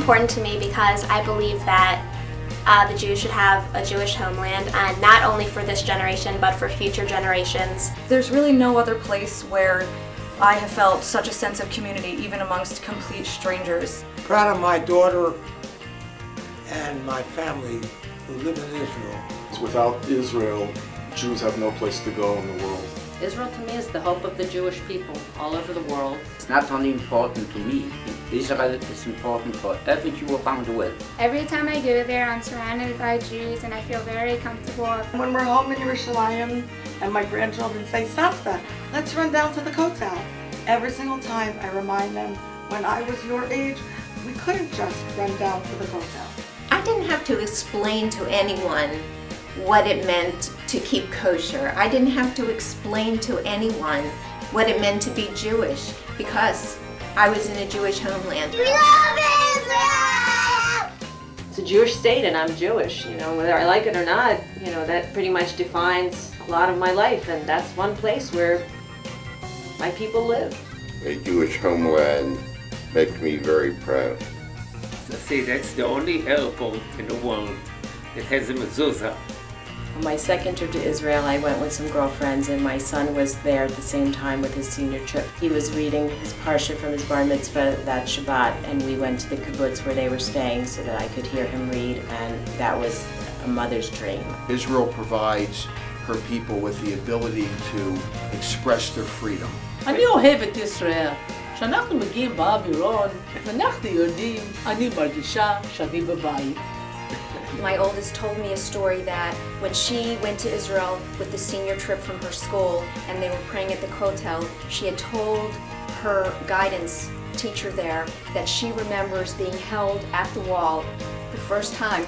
important to me because I believe that the Jews should have a Jewish homeland, and not only for this generation, but for future generations. There's really no other place where I have felt such a sense of community, even amongst complete strangers. Proud of my daughter and my family who live in Israel. Without Israel, Jews have no place to go in the world. Israel to me is the hope of the Jewish people all over the world. It's not only important to me, Israel is important for every Jew around the world. Every time I go there, I'm surrounded by Jews and I feel very comfortable. When we're home in Yerushalayim and my grandchildren say, Savta, let's run down to the Kotel. Every single time I remind them, when I was your age, we couldn't just run down to the Kotel. I didn't have to explain to anyone what it meant to keep kosher. I didn't have to explain to anyone what it meant to be Jewish because I was in a Jewish homeland. We love Israel! It's a Jewish state and I'm Jewish, whether I like it or not, that pretty much defines a lot of my life, and that's one place where my people live. A Jewish homeland makes me very proud. See, that's the only airport in the world that has a mezuzah. On my second trip to Israel, I went with some girlfriends, and my son was there at the same time with his senior trip. He was reading his parsha from his bar mitzvah that Shabbat, and we went to the kibbutz where they were staying so that I could hear him read, and that was a mother's dream. Israel provides her people with the ability to express their freedom. אני אוהב את ישראל. כשאנחנו מגיעים באווירון, ואנחנו יודעים, אני מרגישה שאני בבית. My oldest told me a story that when she went to Israel with the senior trip from her school and they were praying at the Kotel, she had told her guidance teacher there that she remembers being held at the wall the first time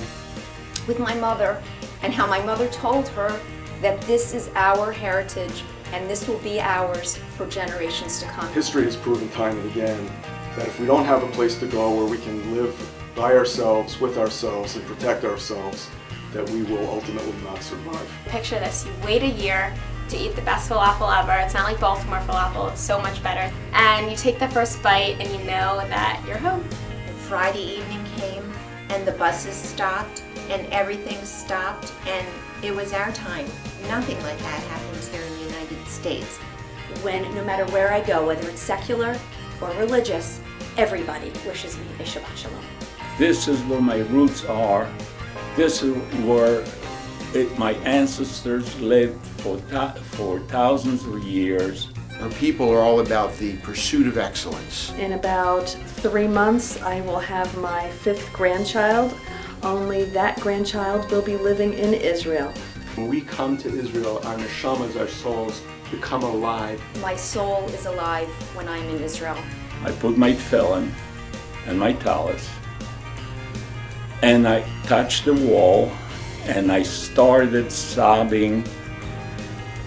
with my mother, and how my mother told her that this is our heritage and this will be ours for generations to come. History has proven time and again that if we don't have a place to go where we can live by ourselves, with ourselves, and protect ourselves, that we will ultimately not survive. Picture this, you wait a year to eat the best falafel ever. It's not like Baltimore falafel, it's so much better. And you take the first bite and you know that you're home. And Friday evening came and the buses stopped and everything stopped, and it was our time. Nothing like that happens here in the United States. When no matter where I go, whether it's secular or religious, everybody wishes me a Shabbat Shalom. This is where my roots are. This is where my ancestors lived for thousands of years. Her people are all about the pursuit of excellence. In about 3 months, I will have my 5th grandchild. Only that grandchild will be living in Israel. When we come to Israel, our neshamas, our souls, become alive. My soul is alive when I'm in Israel. I put my tefillin and my talis, and I touched the wall, and I started sobbing.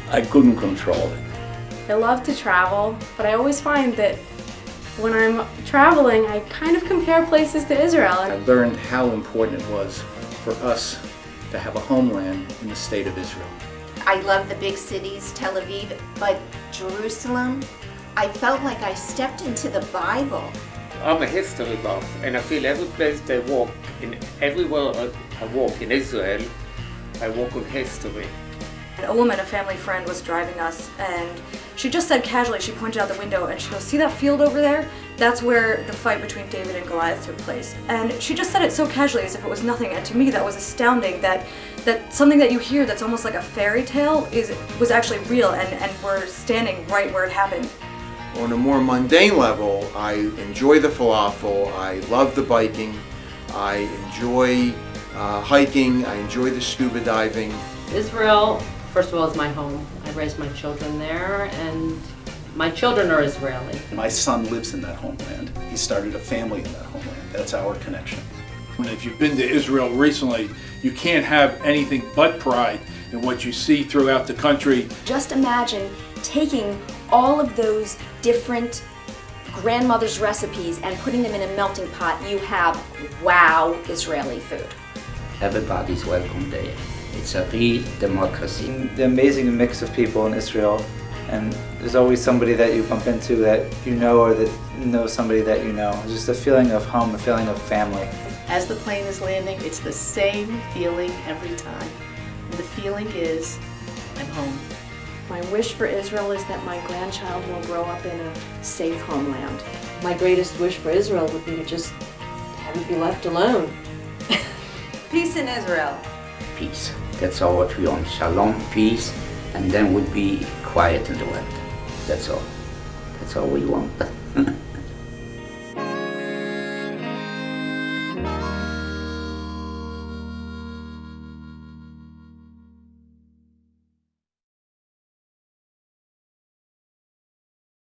I couldn't control it. I love to travel, but I always find that when I'm traveling, I kind of compare places to Israel. I learned how important it was for us to have a homeland in the state of Israel. I love the big cities, Tel Aviv, but Jerusalem, I felt like I stepped into the Bible. I'm a history buff, and I feel every place I walk, everywhere I walk in Israel, I walk on history. A woman, a family friend, was driving us, and she just said casually, she pointed out the window and she goes, "See that field over there? That's where the fight between David and Goliath took place." And she just said it so casually as if it was nothing, and to me that was astounding, that something that you hear that's almost like a fairy tale was actually real, and we're standing right where it happened. On a more mundane level, I enjoy the falafel, I love the biking, I enjoy hiking, I enjoy the scuba diving. Israel, first of all, is my home. I raised my children there, and my children are Israeli. My son lives in that homeland. He started a family in that homeland. That's our connection. And if you've been to Israel recently, you can't have anything but pride in what you see throughout the country. Just imagine taking all of those different grandmother's recipes and putting them in a melting pot. You have wow Israeli food. Everybody's welcome there. It's a real democracy. The amazing mix of people in Israel, and there's always somebody that you bump into that you know or that knows somebody that you know. Just a feeling of home, a feeling of family. As the plane is landing, it's the same feeling every time. And the feeling is, I'm home. My wish for Israel is that my grandchild will grow up in a safe homeland. My greatest wish for Israel would be to just have it be left alone. Peace in Israel. Peace. That's all what we want. Shalom, peace, and then would be quiet in the world. That's all. That's all we want.